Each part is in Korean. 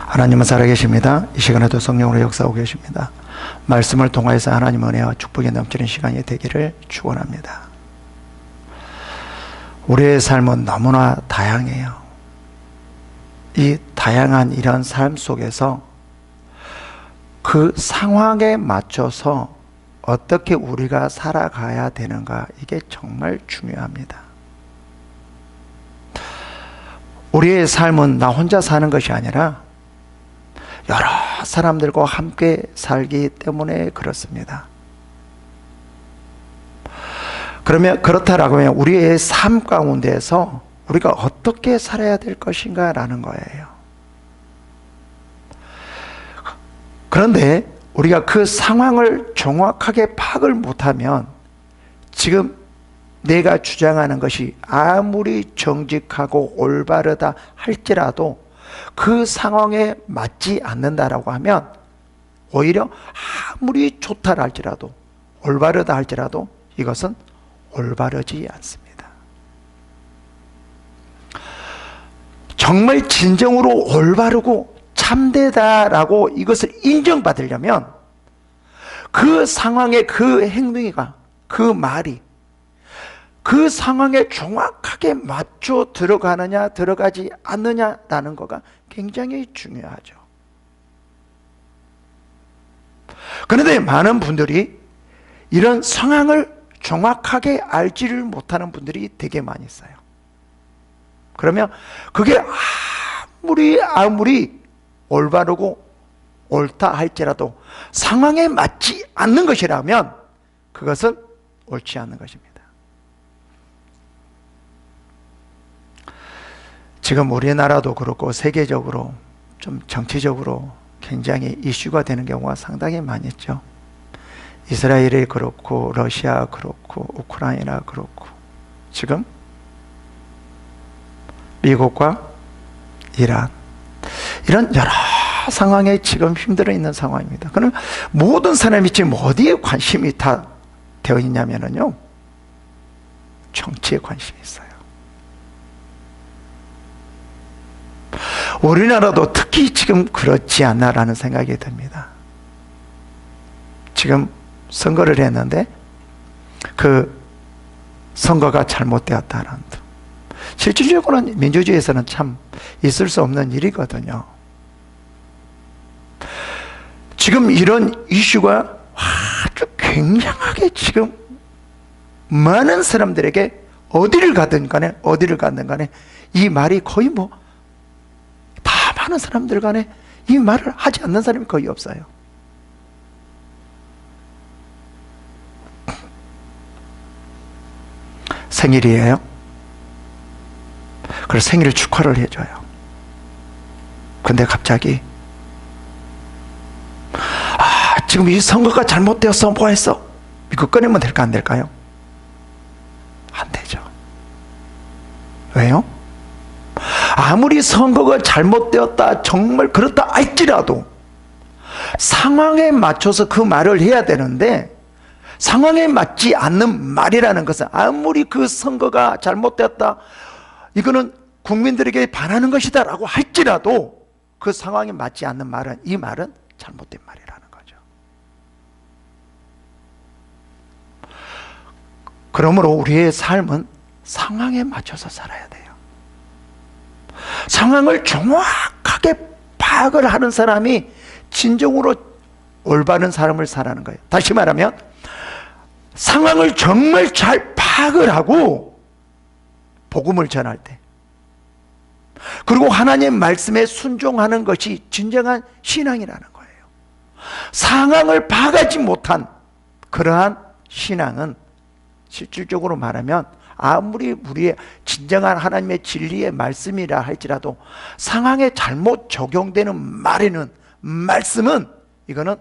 하나님은 살아계십니다. 이 시간에도 성령으로 역사하고 계십니다. 말씀을 통하여서 하나님 은혜와 축복이 넘치는 시간이 되기를 축원합니다. 우리의 삶은 너무나 다양해요. 이 다양한 이런 삶 속에서 그 상황에 맞춰서 어떻게 우리가 살아가야 되는가, 이게 정말 중요합니다. 우리의 삶은 나 혼자 사는 것이 아니라 여러 사람들과 함께 살기 때문에 그렇습니다. 그러면 그렇다라고 하면 우리의 삶 가운데서 우리가 어떻게 살아야 될 것인가 라는 거예요. 그런데 우리가 그 상황을 정확하게 파악을 못하면 지금 내가 주장하는 것이 아무리 정직하고 올바르다 할지라도 그 상황에 맞지 않는다라고 하면 오히려 아무리 좋다 할지라도 올바르다 할지라도 이것은 올바르지 않습니다. 정말 진정으로 올바르고 참되다라고 이것을 인정받으려면 그 상황의 그 행동이가, 그 말이 그 상황에 정확하게 맞춰 들어가느냐 들어가지 않느냐라는 거가 굉장히 중요하죠. 그런데 많은 분들이 이런 상황을 정확하게 알지를 못하는 분들이 되게 많이 있어요. 그러면 그게 아무리 올바르고 옳다 할지라도 상황에 맞지 않는 것이라면 그것은 옳지 않는 것입니다. 지금 우리나라도 그렇고 세계적으로 좀 정치적으로 굉장히 이슈가 되는 경우가 상당히 많이 있죠. 이스라엘이 그렇고 러시아 그렇고 우크라이나 그렇고 지금 미국과 이란, 이런 여러 상황에 지금 힘들어 있는 상황입니다. 그럼 모든 사람이 지금 어디에 관심이 다 되어 있냐면요, 정치에 관심이 있어요. 우리나라도 특히 지금 그렇지 않나라는 생각이 듭니다. 지금 선거를 했는데 그 선거가 잘못되었다는, 실질적으로는 민주주의에서는 참 있을 수 없는 일이거든요. 지금 이런 이슈가 아주 굉장하게 지금 많은 사람들에게 어디를 가든 간에 이 말이 거의 다 많은 사람들 간에 이 말을 하지 않는 사람이 거의 없어요. 생일이에요. 그래서 생일 축하를 해줘요. 근데 갑자기 지금 이 선거가 잘못되었어, 뭐 했어? 이거 꺼내면 될까 안 될까요? 안 되죠. 왜요? 아무리 선거가 잘못되었다, 정말 그렇다 할지라도 상황에 맞춰서 그 말을 해야 되는데, 상황에 맞지 않는 말이라는 것은 아무리 그 선거가 잘못되었다, 이거는 국민들에게 반하는 것이다 라고 할지라도 그 상황에 맞지 않는 말은, 이 말은 잘못된 말이라는 거죠. 그러므로 우리의 삶은 상황에 맞춰서 살아야 돼요. 상황을 정확하게 파악을 하는 사람이 진정으로 올바른 삶을 살아가는 거예요. 다시 말하면 상황을 정말 잘 파악을 하고 복음을 전할 때, 그리고 하나님 말씀에 순종하는 것이 진정한 신앙이라는 거예요. 상황을 파악하지 못한 그러한 신앙은 실질적으로 말하면 아무리 우리의 진정한 하나님의 진리의 말씀이라 할지라도 상황에 잘못 적용되는 말씀은 이거는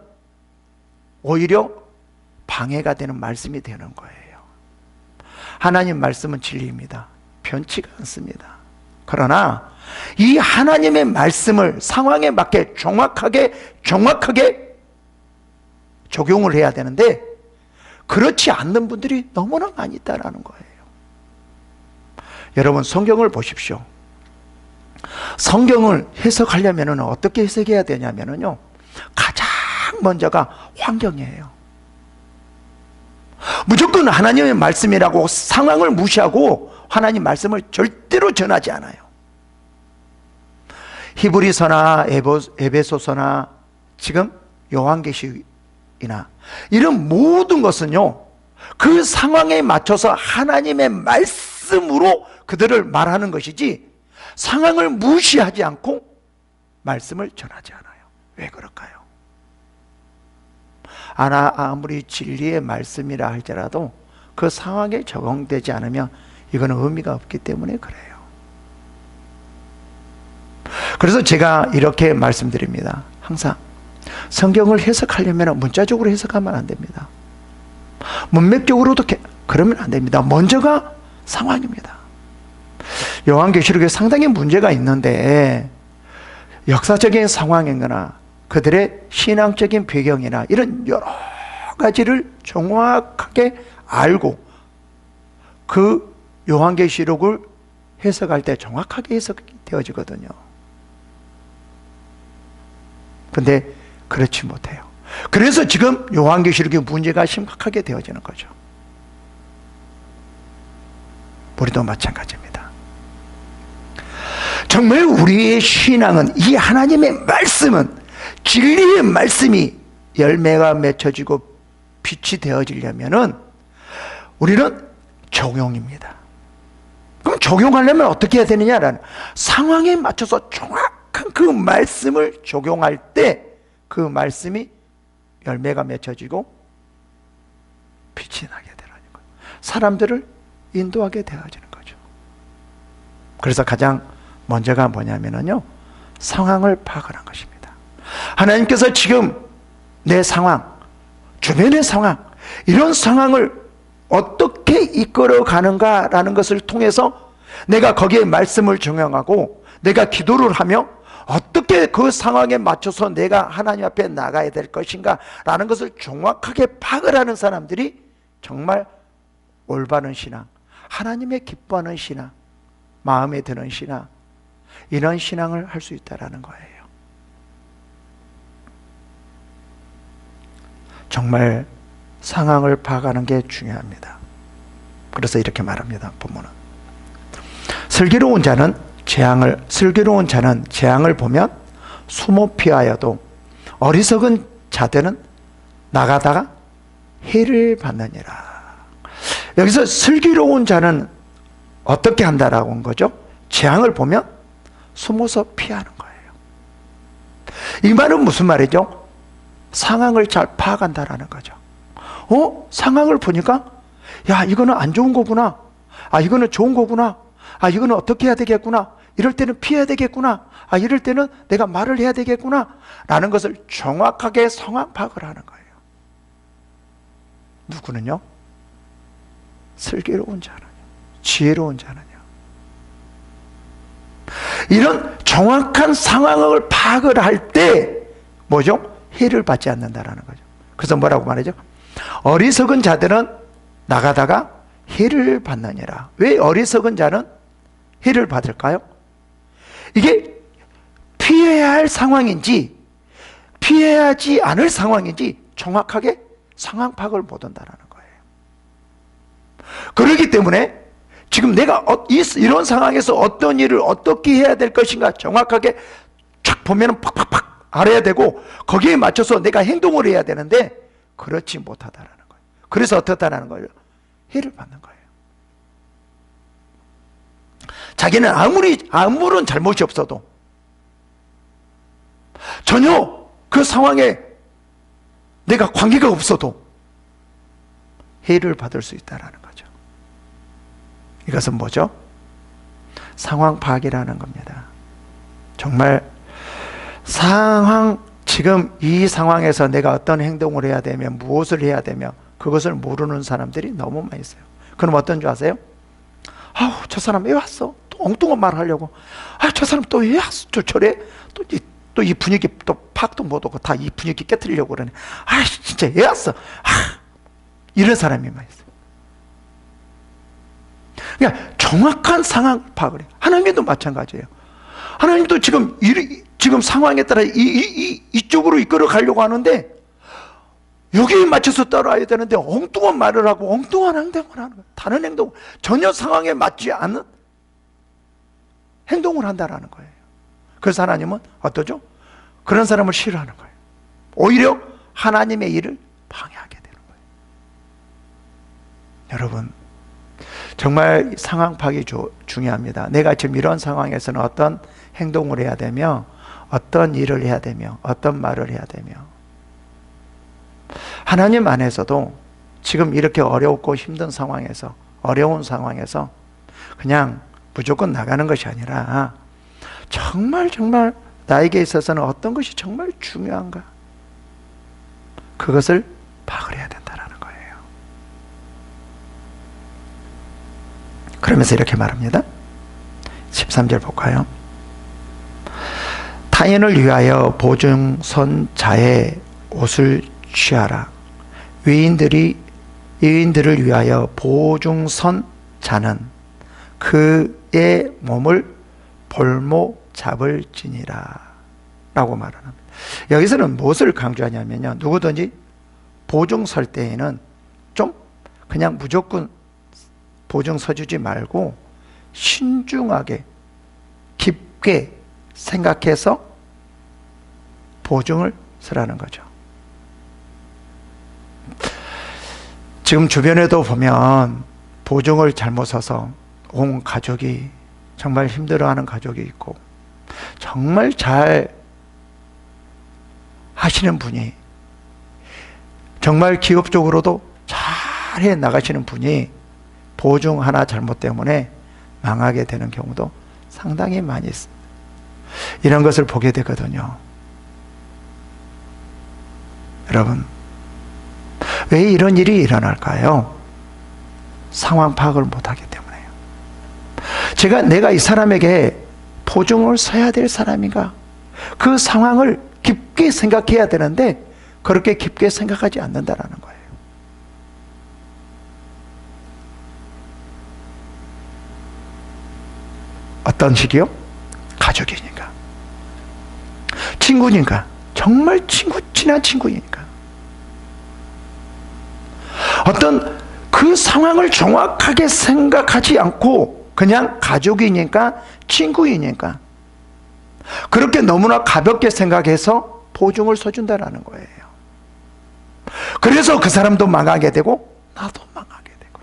오히려 방해가 되는 말씀이 되는 거예요. 하나님 말씀은 진리입니다. 변치가 않습니다. 그러나 이 하나님의 말씀을 상황에 맞게 정확하게 적용을 해야 되는데 그렇지 않는 분들이 너무나 많이 있다라는 거예요. 여러분 성경을 보십시오. 성경을 해석하려면 어떻게 해석해야 되냐면요, 가장 먼저가 환경이에요. 무조건 하나님의 말씀이라고 상황을 무시하고 하나님 말씀을 절대로 전하지 않아요. 히브리서나 에베소서나 지금 요한계시나 이런 모든 것은요, 그 상황에 맞춰서 하나님의 말씀으로 그들을 말하는 것이지 상황을 무시하지 않고 말씀을 전하지 않아요. 왜 그럴까요? 아무리 진리의 말씀이라 할지라도 그 상황에 적용되지 않으면 이거는 의미가 없기 때문에 그래요. 그래서 제가 이렇게 말씀드립니다. 항상 성경을 해석하려면 문자적으로 해석하면 안 됩니다. 문맥적으로도 그러면 안 됩니다. 먼저가 상황입니다. 요한계시록에 상당히 문제가 있는데 역사적인 상황이거나 그들의 신앙적인 배경이나 이런 여러 가지를 정확하게 알고 그 요한계시록을 해석할 때 정확하게 해석되어지거든요. 근데 그렇지 못해요. 그래서 지금 요한계시록의 문제가 심각하게 되어지는 거죠. 우리도 마찬가지입니다. 정말 우리의 신앙은, 이 하나님의 말씀은, 진리의 말씀이 열매가 맺혀지고 빛이 되어지려면은 우리는 적용입니다. 그럼 적용하려면 어떻게 해야 되느냐라는, 상황에 맞춰서 정확한 그 말씀을 적용할 때 그 말씀이 열매가 맺혀지고 빛이 나게 되는 거예요. 사람들을 인도하게 되어지는 거죠. 그래서 가장 먼저가 뭐냐면요, 상황을 파악하는 것입니다. 하나님께서 지금 내 상황, 주변의 상황, 이런 상황을 어떻게 이끌어 가는가라는 것을 통해서 내가 거기에 말씀을 적용하고 내가 기도를 하며 어떻게 그 상황에 맞춰서 내가 하나님 앞에 나가야 될 것인가 라는 것을 정확하게 파악을 하는 사람들이 정말 올바른 신앙, 하나님의 기뻐하는 신앙, 마음에 드는 신앙, 이런 신앙을 할 수 있다는 거예요. 정말 상황을 파악하는 게 중요합니다. 그래서 이렇게 말합니다. 본문은 슬기로운 자는 재앙을 보면 숨어 피하여도 어리석은 자들은 나가다가 해를 받느니라. 여기서 슬기로운 자는 어떻게 한다라고 한 거죠? 재앙을 보면 숨어서 피하는 거예요. 이 말은 무슨 말이죠? 상황을 잘 파악한다라는 거죠. 상황을 보니까 야, 이거는 안 좋은 거구나. 아, 이거는 좋은 거구나. 아, 이거는 어떻게 해야 되겠구나. 이럴 때는 피해야 되겠구나. 아, 이럴 때는 내가 말을 해야 되겠구나. 라는 것을 정확하게 상황 파악을 하는 거예요. 누구는요? 슬기로운 자는요. 지혜로운 자는요. 이런 정확한 상황을 파악을 할 때 뭐죠? 해를 받지 않는다라는 거죠. 그래서 뭐라고 말하죠? 어리석은 자들은 나가다가 해를 받느니라. 왜 어리석은 자는 해를 받을까요? 이게 피해야 할 상황인지 피해야 하지 않을 상황인지 정확하게 상황 파악을 못한다는 거예요. 그렇기 때문에 지금 내가 이런 상황에서 어떤 일을 어떻게 해야 될 것인가 정확하게 쫙 보면 팍팍팍 알아야 되고 거기에 맞춰서 내가 행동을 해야 되는데 그렇지 못하다라는 거예요. 그래서 어떻다라는 거예요? 해를 받는 거예요. 자기는 아무런 잘못이 없어도 전혀 그 상황에 내가 관계가 없어도 해를 받을 수 있다는 거죠. 이것은 뭐죠? 상황 파악이라는 겁니다. 정말 지금 이 상황에서 내가 어떤 행동을 해야 되며 무엇을 해야 되며 그것을 모르는 사람들이 너무 많이 있어요. 그럼 어떤 줄 아세요? 아우, 저 사람 왜 왔어? 또 엉뚱한 말 하려고. 아, 저 사람 또 왜 왔어? 저래? 또 이 분위기 또 파악도 못하고 다 이 분위기 깨트리려고 그러네. 아, 진짜 왜 왔어? 아, 이런 사람이 많이 있어요. 그러니까 정확한 상황 파악을 해요. 하나님도 마찬가지예요. 하나님도 지금 상황에 따라 이쪽으로 이끌어 가려고 하는데 여기에 맞춰서 따라와야 되는데 엉뚱한 말을 하고 엉뚱한 행동을 하는 거예요. 다른 행동, 전혀 상황에 맞지 않는 행동을 한다라는 거예요. 그래서 하나님은 어떠죠? 그런 사람을 싫어하는 거예요. 오히려 하나님의 일을 방해하게 되는 거예요. 여러분, 정말 상황 파악이 중요합니다. 내가 지금 이런 상황에서는 어떤 행동을 해야 되며, 어떤 일을 해야 되며, 어떤 말을 해야 되며, 하나님 안에서도 지금 이렇게 어렵고 힘든 상황에서, 어려운 상황에서 그냥 무조건 나가는 것이 아니라 정말 나에게 있어서는 어떤 것이 정말 중요한가, 그것을 파악을 해야 된다는 거예요. 그러면서 이렇게 말합니다. 13절 볼까요? 타인을 위하여 보증선 자의 옷을 취하라. 의인들을 위하여 보증선 자는 그의 몸을 볼목 잡을지니라 라고 말합니다. 여기서는 무엇을 강조하냐면요, 누구든지 보증 설 때에는 좀 그냥 무조건 보증 서주지 말고 신중하게 깊게 생각해서 보증을 서라는 거죠. 지금 주변에도 보면 보증을 잘못 서서 온 가족이 정말 힘들어하는 가족이 있고, 정말 잘 하시는 분이, 정말 기업적으로도 잘 해 나가시는 분이 보증 하나 잘못 때문에 망하게 되는 경우도 상당히 많이 있습니다. 이런 것을 보게 되거든요. 여러분, 왜 이런 일이 일어날까요? 상황 파악을 못하기 때문에요. 내가 이 사람에게 보증을 서야 될 사람인가, 그 상황을 깊게 생각해야 되는데 그렇게 깊게 생각하지 않는다라는 거예요. 어떤 식이요? 가족이니까, 친구니까, 정말 친한 친구이니까, 어떤 그 상황을 정확하게 생각하지 않고 그냥 가족이니까, 친구이니까 그렇게 너무나 가볍게 생각해서 보증을 서준다라는 거예요. 그래서 그 사람도 망하게 되고 나도 망하게 되고.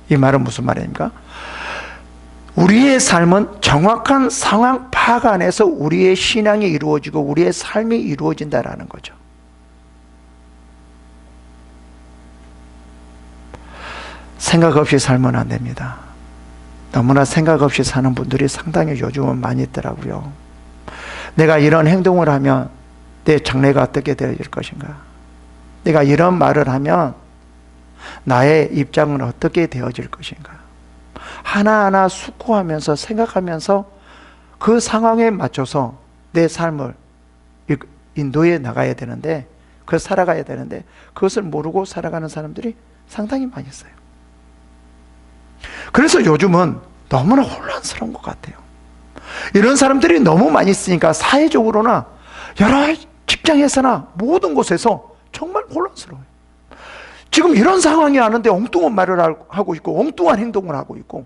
이 말은 무슨 말입니까? 우리의 삶은 정확한 상황 파악 안에서 우리의 신앙이 이루어지고 우리의 삶이 이루어진다라는 거죠. 생각 없이 살면 안 됩니다. 너무나 생각 없이 사는 분들이 상당히 요즘은 많이 있더라고요. 내가 이런 행동을 하면 내 장래가 어떻게 되어질 것인가, 내가 이런 말을 하면 나의 입장은 어떻게 되어질 것인가, 하나하나 숙고하면서 생각하면서 그 상황에 맞춰서 내 삶을 인도해 나가야 되는데, 살아가야 되는데 그것을 모르고 살아가는 사람들이 상당히 많이 있어요. 그래서 요즘은 너무나 혼란스러운 것 같아요. 이런 사람들이 너무 많이 있으니까 사회적으로나 여러 직장에서나 모든 곳에서 정말 혼란스러워요. 지금 이런 상황이 아는데 엉뚱한 말을 하고 있고 엉뚱한 행동을 하고 있고,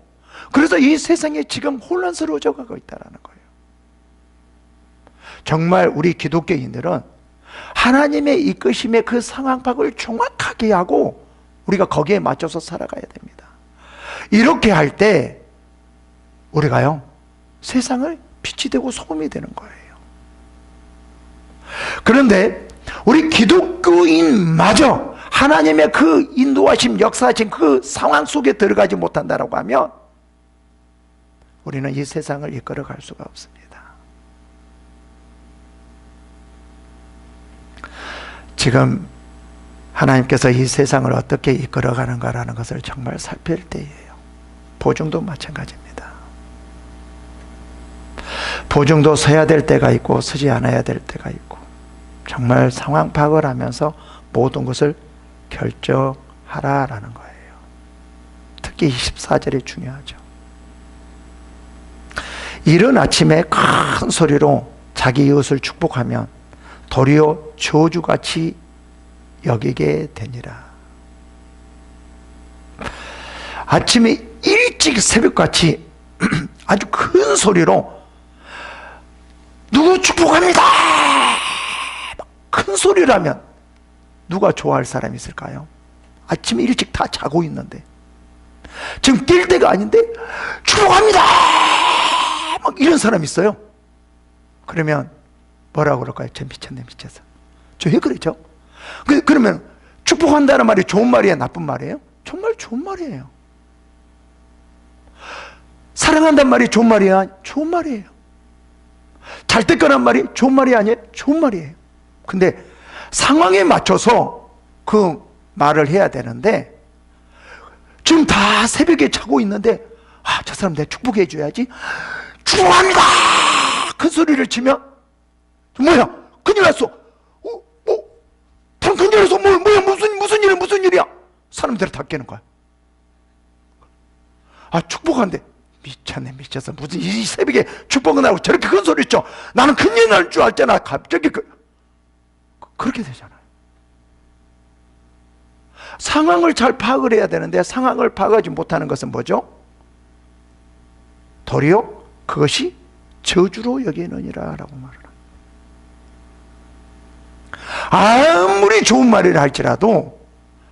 그래서 이 세상이 지금 혼란스러워져 가고 있다는 거예요. 정말 우리 기독교인들은 하나님의 이끄심의 그 상황 파악을 정확하게 하고 우리가 거기에 맞춰서 살아가야 됩니다. 이렇게 할 때 우리가요, 세상을 빛이 되고 소금이 되는 거예요. 그런데 우리 기독교인마저 하나님의 그 인도하심, 역사하심 그 상황 속에 들어가지 못한다라고 하면 우리는 이 세상을 이끌어갈 수가 없습니다. 지금 하나님께서 이 세상을 어떻게 이끌어가는가라는 것을 정말 살필 때예요. 보증도 마찬가지입니다. 보증도 서야 될 때가 있고 서지 않아야 될 때가 있고, 정말 상황 파악을 하면서 모든 것을 결정하라라는 거예요. 특히 24절이 중요하죠. 이른 아침에 큰 소리로 자기 이웃을 축복하면 도리어 저주같이 여기게 되니라. 아침에 일찍 새벽같이 아주 큰 소리로 누구 축복합니다! 큰 소리라면 누가 좋아할 사람이 있을까요? 아침에 일찍 다 자고 있는데 지금 깰 때가 아닌데 축복합니다! 막 이런 사람이 있어요. 그러면 뭐라고 그럴까요? 저 미쳤네 미쳐서. 저 왜 그러죠? 그러면 축복한다는 말이 좋은 말이에요? 나쁜 말이에요? 정말 좋은 말이에요. 사랑한다는 말이 좋은 말이야? 좋은 말이에요. 잘 됐거란 말이 좋은 말이 아니에요? 좋은 말이에요. 근데 상황에 맞춰서 그 말을 해야 되는데 지금 다 새벽에 자고 있는데 저 사람 내가 축복해 줘야지. 축복합니다! 큰 소리를 치면 뭐야? 큰일 났어. 큰일 났어. 뭐야? 무슨 일이야? 사람들이 다 깨는 거야. 축복한대. 미쳤네 미쳐서 무슨 이 새벽에 축복은 하고 저렇게 큰 소리 쳐. 나는 큰일 날 줄 알잖아. 갑자기 그렇게 되잖아요. 상황을 잘 파악을 해야 되는데 상황을 파악하지 못하는 것은 뭐죠? 도리어 그것이 저주로 여기느니라 라고 말을 합니다. 아무리 좋은 말이라 할지라도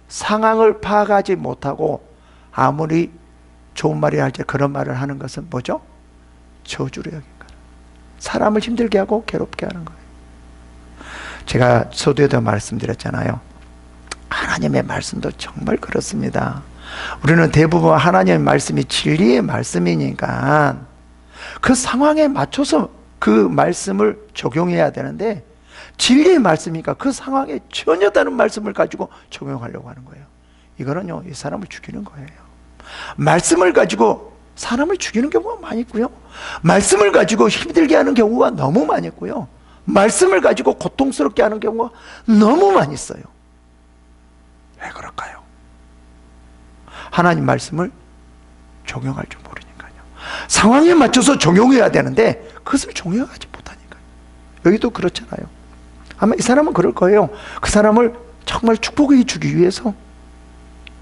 상황을 파악하지 못하고 아무리 좋은 말이라 할지 그런 말을 하는 것은 뭐죠? 저주로 여긴 거예요. 사람을 힘들게 하고 괴롭게 하는 거예요. 제가 서두에도 말씀드렸잖아요. 하나님의 말씀도 정말 그렇습니다. 우리는 대부분 하나님의 말씀이 진리의 말씀이니까 그 상황에 맞춰서 그 말씀을 적용해야 되는데 진리의 말씀이니까 그 상황에 전혀 다른 말씀을 가지고 적용하려고 하는 거예요. 이거는요, 이 사람을 죽이는 거예요. 말씀을 가지고 사람을 죽이는 경우가 많이 있고요. 말씀을 가지고 힘들게 하는 경우가 너무 많이 있고요. 말씀을 가지고 고통스럽게 하는 경우가 너무 많이 있어요. 왜 그럴까요? 하나님 말씀을 적용할 줄 모르니까요. 상황에 맞춰서 적용해야 되는데 그것을 적용하지 못하니까요. 여기도 그렇잖아요. 아마 이 사람은 그럴 거예요. 그 사람을 정말 축복해 주기 위해서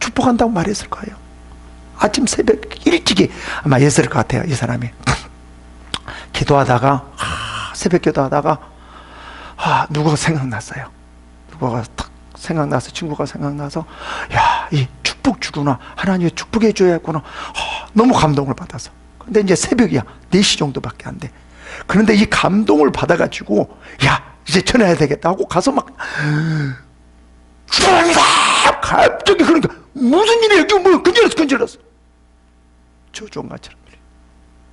축복한다고 말했을 거예요. 아침 새벽 일찍이 아마 했을 것 같아요. 이 사람이 기도하다가 새벽 기도하다가 누구가 생각났어요. 누구가 딱 생각나서 친구가 생각나서 이 축복 주구나. 하나님이 축복해 줘야겠구나. 너무 감동을 받아서. 근데 이제 새벽이야. 4시 정도밖에 안 돼. 그런데 이 감동을 받아가지고 이제 전해야 되겠다 하고 가서 막 축복합니다! 갑자기 그러니까 무슨 일이야? 근질렀어. 저 좋은 것처럼.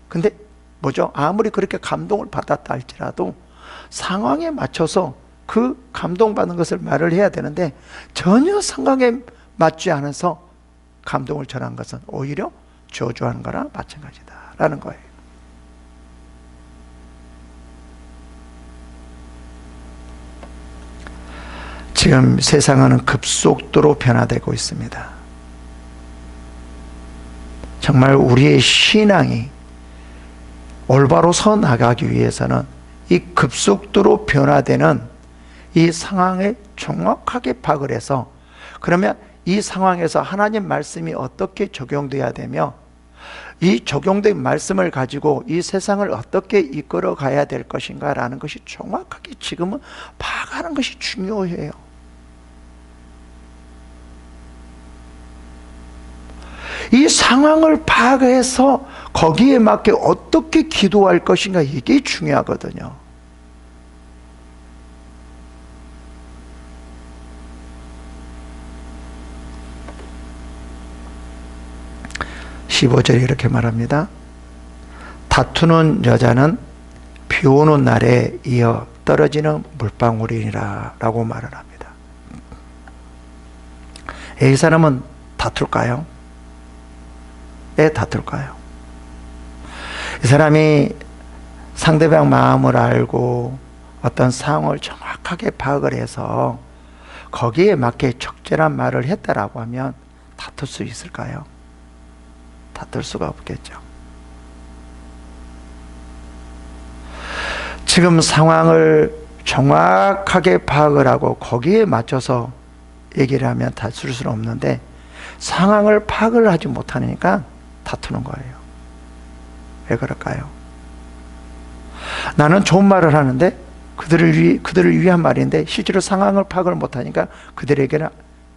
근데 뭐죠? 아무리 그렇게 감동을 받았다 할지라도 상황에 맞춰서 그 감동받는 것을 말을 해야 되는데 전혀 상황에 맞지 않아서 감동을 전한 것은 오히려 저주하는 거나 마찬가지다라는 거예요. 지금 세상은 급속도로 변화되고 있습니다. 정말 우리의 신앙이 올바로 서 나가기 위해서는 이 급속도로 변화되는 이 상황에 정확하게 파악을 해서 그러면 이 상황에서 하나님 말씀이 어떻게 적용돼야 되며 이 적용된 말씀을 가지고 이 세상을 어떻게 이끌어 가야 될 것인가 라는 것이 정확하게 지금은 파악하는 것이 중요해요. 이 상황을 파악해서 거기에 맞게 어떻게 기도할 것인가 이게 중요하거든요. (15절에) 이렇게 말합니다. 다투는 여자는 비 오는 날에 이어 떨어지는 물방울이니라 라고 말을 합니다. 이 사람은 다툴까요? 왜 다툴까요? 이 사람이 상대방 마음을 알고 어떤 상황을 정확하게 파악을 해서 거기에 맞게 적절한 말을 했다라고 하면 다툴 수 있을까요? 다툴 수가 없겠죠. 지금 상황을 정확하게 파악을 하고 거기에 맞춰서 얘기를 하면 다툴 수는 없는데 상황을 파악을 하지 못하니까 다투는 거예요. 왜 그럴까요? 나는 좋은 말을 하는데 그들을 위한 말인데 실제로 상황을 파악을 못하니까 그들에게는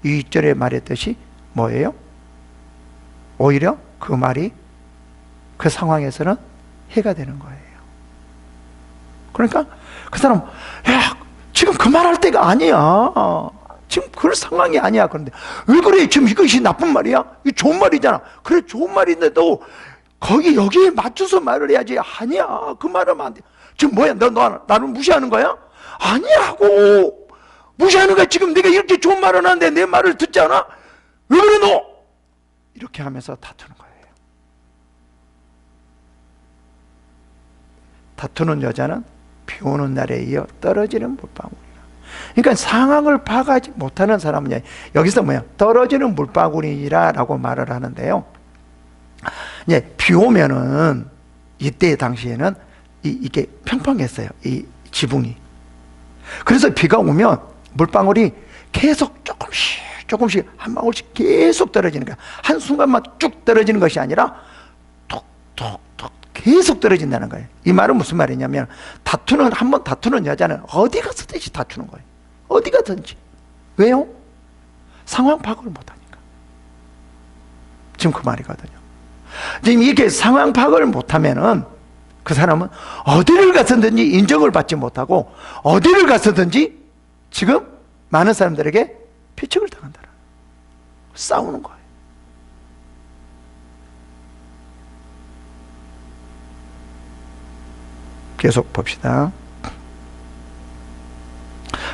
2절에 말했듯이 뭐예요? 오히려 그 말이 그 상황에서는 해가 되는 거예요. 그러니까 그 사람, 야, 지금 그 말할 때가 아니야. 지금 그럴 상황이 아니야. 그런데 왜 그래? 지금 이것이 나쁜 말이야? 이 좋은 말이잖아. 그래, 좋은 말인데도 여기에 맞춰서 말을 해야지. 아니야. 그 말하면 안 돼. 지금 뭐야? 너 나를 무시하는 거야? 아니라고. 무시하는 거야. 지금 내가 이렇게 좋은 말을 하는데 내 말을 듣지 않아? 왜 그래 너? 이렇게 하면서 다투는 거예요. 다투는 여자는 비 오는 날에 이어 떨어지는 물방울이라. 그러니까 상황을 파악하지 못하는 사람은 여기서 뭐야? 떨어지는 물방울이라고 말을 하는데요. 이제 비 오면은 이때 당시에는 이게 평평했어요. 이 지붕이. 그래서 비가 오면 물방울이 계속 조금씩 한 방울씩 계속 떨어지는 거야. 한 순간만 쭉 떨어지는 것이 아니라 톡톡톡 계속 떨어진다는 거예요. 이 말은 무슨 말이냐면 한번 다투는 여자는 어디 가서든지 다투는 거예요. 어디 가든지. 왜요? 상황 파악을 못하니까. 지금 그 말이거든요. 지금 이렇게 상황 파악을 못하면은 그 사람은 어디를 가서든지 인정을 받지 못하고 어디를 가서든지 지금 많은 사람들에게 피척을 당한다. 싸우는 거예요. 계속 봅시다.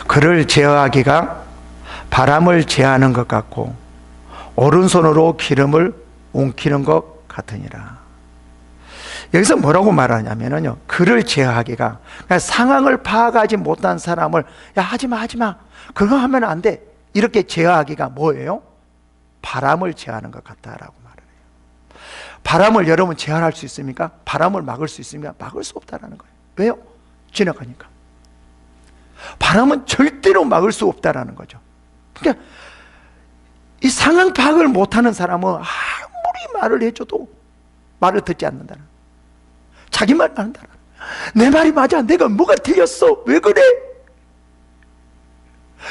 그를 제어하기가 바람을 제하는 것 같고 오른손으로 기름을 옮기는 것 같으니라. 여기서 뭐라고 말하냐면요, 그를 제어하기가, 그러니까 상황을 파악하지 못한 사람을 야 하지마 그거 하면 안 돼 이렇게 제어하기가 뭐예요? 바람을 제어하는 것 같다라고 말을 해요. 바람을 여러분 제어할 수 있습니까? 바람을 막을 수 있습니까? 막을 수 없다라는 거예요. 왜요? 지나가니까. 바람은 절대로 막을 수 없다라는 거죠. 그러니까 이 상황 파악을 못하는 사람은 아무리 말을 해줘도 말을 듣지 않는다는, 자기 말을 한다는, 내 말이 맞아, 내가 뭐가 틀렸어, 왜 그래?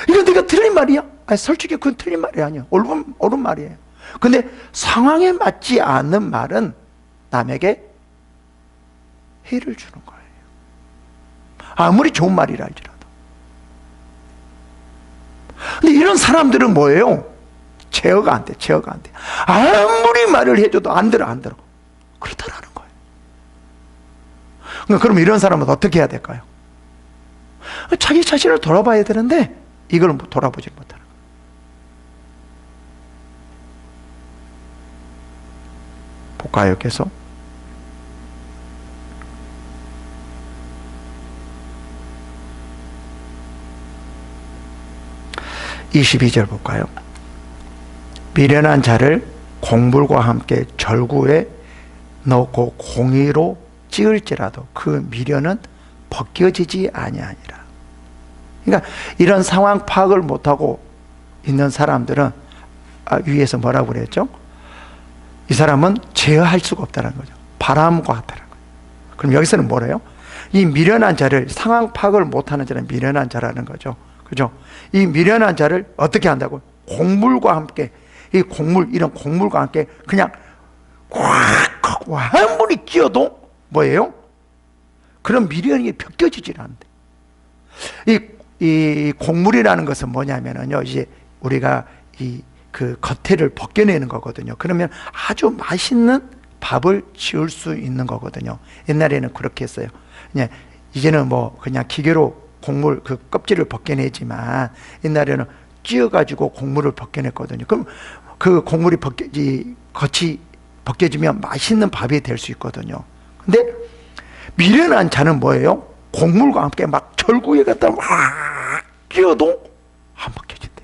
이건 내가 틀린 말이야? 아니, 솔직히 그건 틀린 말이 아니야. 옳은 말이에요. 근데 상황에 맞지 않는 말은 남에게 해를 주는 거예요. 아무리 좋은 말이라 할지라도. 근데 이런 사람들은 뭐예요? 제어가 안 돼. 아무리 말을 해줘도 안 들어. 그렇다라는 거예요. 그럼 이런 사람은 어떻게 해야 될까요? 자기 자신을 돌아봐야 되는데 이걸 돌아보지 못하는 거예요. 볼까요? 계속. (22절) 볼까요? 미련한 자를 곡물과 함께 절구에 넣고 공의로 찌을지라도 그 미련은 벗겨지지 아니하니라. 그러니까 이런 상황 파악을 못하고 있는 사람들은 위에서 뭐라고 그랬죠? 이 사람은 제어할 수가 없다는 거죠. 바람과 같다는 거예요. 그럼 여기서는 뭐래요? 이 미련한 자를, 상황 파악을 못하는 자는 미련한 자라는 거죠. 그죠? 이 미련한 자를 어떻게 한다고? 곡물과 함께, 이런 곡물과 함께 그냥 아무리 끼어도 뭐예요? 그런 미련이 벗겨지질 않는데. 이 곡물이라는 것은 뭐냐면요, 이제 우리가 그 겉에를 벗겨내는 거거든요. 그러면 아주 맛있는 밥을 지을 수 있는 거거든요. 옛날에는 그렇게 했어요. 이제는 뭐 그냥 기계로 곡물 그 껍질을 벗겨내지만 옛날에는 찧어가지고 곡물을 벗겨냈거든요. 그럼 그 곡물이 겉이 벗겨지면 맛있는 밥이 될 수 있거든요. 근데 미련한 자는 뭐예요? 곡물과 함께 막 절구에 갖다 막 끼어도 안 벗겨진대.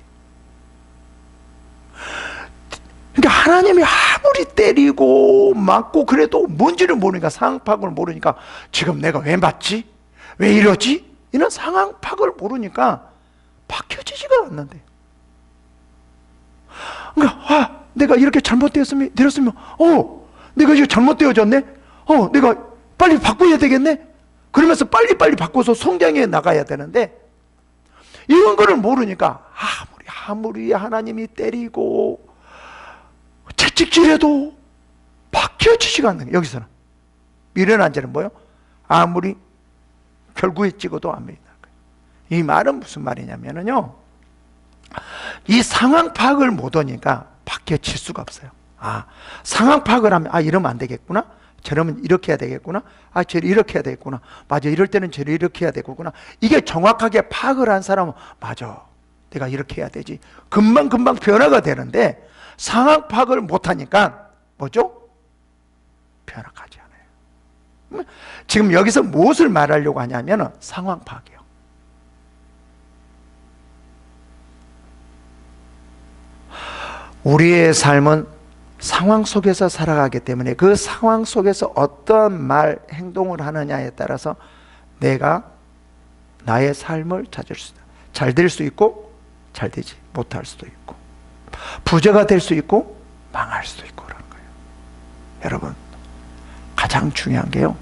그러니까 하나님이 아무리 때리고 맞고 그래도 뭔지를 모르니까, 상황 파악을 모르니까 지금 내가 왜 맞지? 왜 이러지? 이런 상황 파악을 모르니까 바뀌어지지가 않는데. 그러니까 내가 이렇게 잘못되었으면 내가 이거 잘못되어졌네. 내가 빨리 바꿔야 되겠네. 그러면서 빨리빨리 바꿔서 성장해 나가야 되는데, 이런 거를 모르니까 아무리 하나님이 때리고 채찍질해도 바뀌어지지가 않는 거예요. 여기서는 미련한 자는 뭐예요? 아무리 결국에 찍어도 안 믿는다. 이 말은 무슨 말이냐면요, 이 상황 파악을 못하니까 바뀌어질 수가 없어요. 상황 파악을 하면 이러면 안 되겠구나, 저러면 이렇게 해야 되겠구나, 저를 이렇게 해야 되겠구나, 맞아, 이럴 때는 저를 이렇게 해야 되겠구나. 이게 정확하게 파악을 한 사람은 맞아, 내가 이렇게 해야 되지, 금방 변화가 되는데, 상황 파악을 못하니까 뭐죠? 변화하지 않아요. 지금 여기서 무엇을 말하려고 하냐면 상황 파악이에요. 우리의 삶은 상황 속에서 살아가기 때문에 그 상황 속에서 어떤 말, 행동을 하느냐에 따라서 내가 나의 삶을 찾을 수 있다. 잘 될 수 있고 잘 되지 못할 수도 있고, 부자가 될 수 있고 망할 수도 있고 그런 거예요. 여러분, 가장 중요한 게요,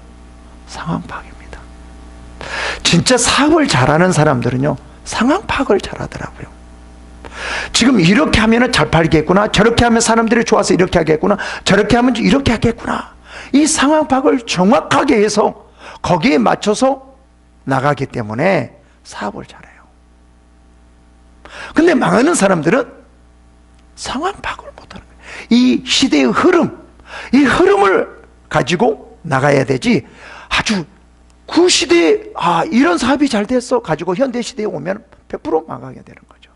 상황 파악입니다. 진짜 사업을 잘하는 사람들은요, 상황 파악을 잘하더라고요. 지금 이렇게 하면 잘 팔겠구나, 저렇게 하면 사람들이 좋아서 이렇게 하겠구나, 저렇게 하면 이렇게 하겠구나. 이 상황 파악을 정확하게 해서 거기에 맞춰서 나가기 때문에 사업을 잘해요. 근데 망하는 사람들은 상황 파악을 못하는 거예요. 이 시대의 흐름, 이 흐름을 가지고 나가야 되지, 아주 그 시대에 이런 사업이 잘 됐어 가지고 현대 시대에 오면 100% 망하게 되는 거죠.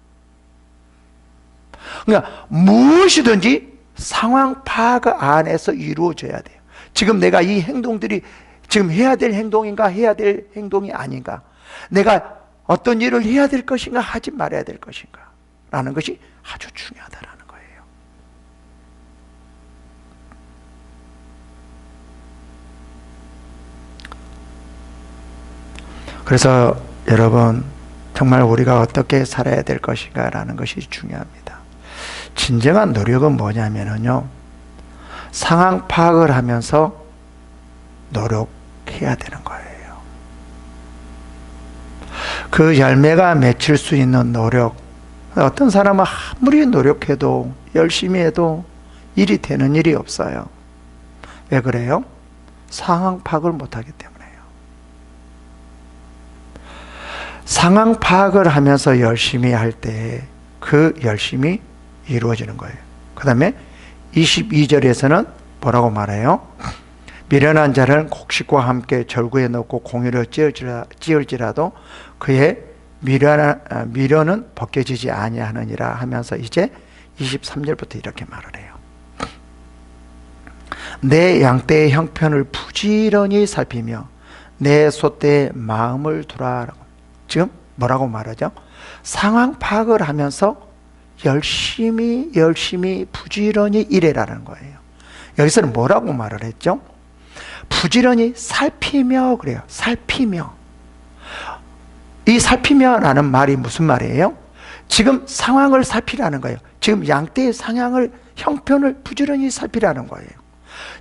그러니까 무엇이든지 상황 파악 안에서 이루어져야 돼요. 지금 내가 이 행동들이 지금 해야 될 행동인가, 해야 될 행동이 아닌가, 내가 어떤 일을 해야 될 것인가, 하지 말아야 될 것인가 라는 것이 아주 중요하다라는 거예요. 그래서 여러분, 정말 우리가 어떻게 살아야 될 것인가 라는 것이 중요합니다. 진정한 노력은 뭐냐면요, 상황 파악을 하면서 노력해야 되는 거예요. 그 열매가 맺힐 수 있는 노력, 어떤 사람은 아무리 노력해도 열심히 해도 일이 되는 일이 없어요. 왜 그래요? 상황 파악을 못하기 때문에요. 상황 파악을 하면서 열심히 할 때 그 열심이 이루어지는 거예요. 그 다음에 22절에서는 뭐라고 말해요? 미련한 자는 곡식과 함께 절구에 넣고 공유를 찌을지라도 그의 미련은 벗겨지지 아니하느니라 하면서 이제 23절부터 이렇게 말을 해요. 내 양떼의 형편을 부지런히 살피며 내 소떼의 마음을 두라. 지금 뭐라고 말하죠? 상황 파악을 하면서 열심히 부지런히 일해라는 거예요. 여기서는 뭐라고 말을 했죠? 부지런히 살피며 그래요. 살피며. 이 살피며라는 말이 무슨 말이에요? 지금 상황을 살피라는 거예요. 지금 양떼의 형편을 부지런히 살피라는 거예요.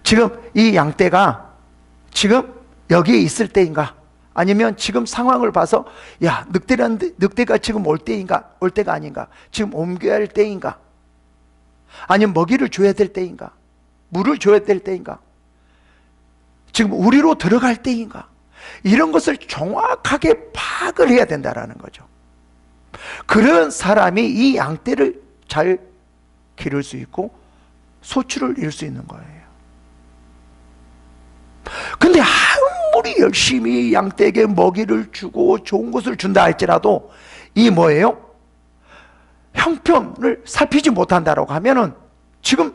지금 이 양떼가 지금 여기에 있을 때인가, 아니면 지금 상황을 봐서 늑대가 지금 올 때가 아닌가, 지금 옮겨야 할 때인가, 아니면 먹이를 줘야 될 때인가, 물을 줘야 될 때인가, 지금 우리로 들어갈 때인가, 이런 것을 정확하게 파악을 해야 된다는 거죠. 그런 사람이 이 양떼를 잘 기를 수 있고 소출을 이룰 수 있는 거예요. 근데 아무리 열심히 양떼에게 먹이를 주고 좋은 것을 준다 할지라도 이 뭐예요? 형편을 살피지 못한다라고 하면은 지금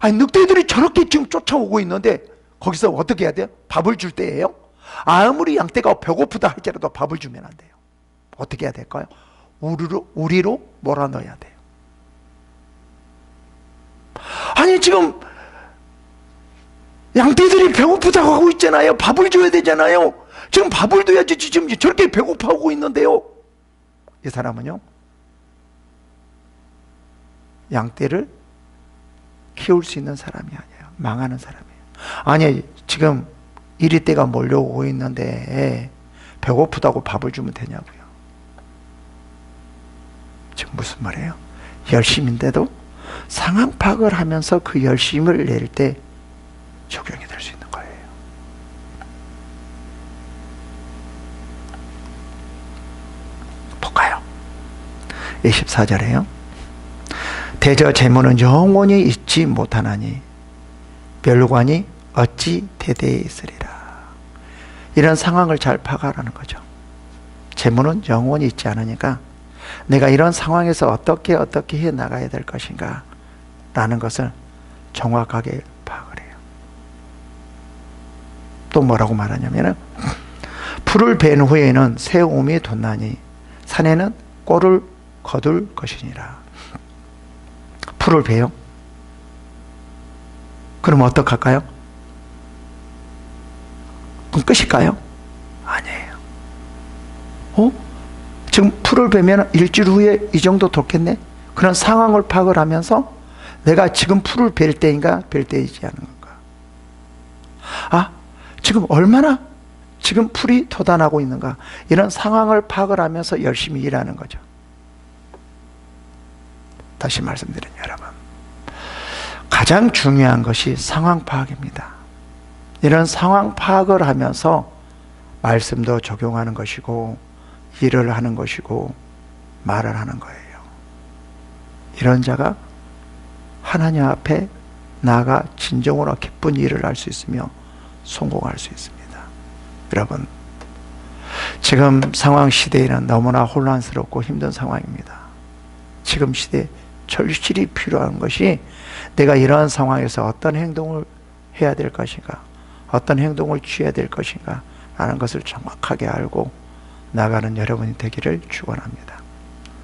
늑대들이 저렇게 지금 쫓아오고 있는데 거기서 어떻게 해야 돼요? 밥을 줄 때예요? 아무리 양떼가 배고프다 할지라도 밥을 주면 안 돼요. 어떻게 해야 될까요? 우리로 몰아넣어야 돼요. 아니 지금 양떼들이 배고프다고 하고 있잖아요. 밥을 줘야 되잖아요. 지금 밥을 줘야지 지금 저렇게 배고파하고 있는데요. 이 사람은요, 양떼를 키울 수 있는 사람이 아니에요. 망하는 사람이에요. 아니, 지금 이리떼가 몰려오고 있는데 배고프다고 밥을 주면 되냐고요. 지금 무슨 말이에요? 열심인데도 상황 파악을 하면서 그 열심을 낼 때 적용이 될 수 있는 거예요. 볼까요? 24절에요. 대저 재물은 영원히 잊지 못하나니 멸관이 어찌 대대에 있으리라. 이런 상황을 잘 파악하라는 거죠. 재물은 영원히 있지 않으니까 내가 이런 상황에서 어떻게 해 나가야 될 것인가 라는 것을 정확하게 파악을 해요. 또 뭐라고 말하냐면은 풀을 벤 후에는 새 옴이 돋나니 산에는 꼴을 거둘 것이니라. 풀을 베요? 그럼 어떡할까요? 그럼 끝일까요? 아니에요. 지금 풀을 베면 일주일 후에 이 정도 돋겠네? 그런 상황을 파악을 하면서 내가 지금 풀을 벨 때인가 벨 때이지 않은 건가? 아, 지금 얼마나 지금 풀이 돋아나고 있는가? 이런 상황을 파악을 하면서 열심히 일하는 거죠. 다시 말씀드린 여러분, 가장 중요한 것이 상황 파악입니다. 이런 상황 파악을 하면서 말씀도 적용하는 것이고 일을 하는 것이고 말을 하는 거예요. 이런 자가 하나님 앞에 나아가 진정으로 기쁜 일을 할 수 있으며 성공할 수 있습니다. 여러분, 지금 상황 시대에는 너무나 혼란스럽고 힘든 상황입니다. 지금 시대에 절실히 필요한 것이 내가 이러한 상황에서 어떤 행동을 해야 될 것인가, 어떤 행동을 취해야 될 것인가 라는 것을 정확하게 알고 나가는 여러분이 되기를 축원합니다.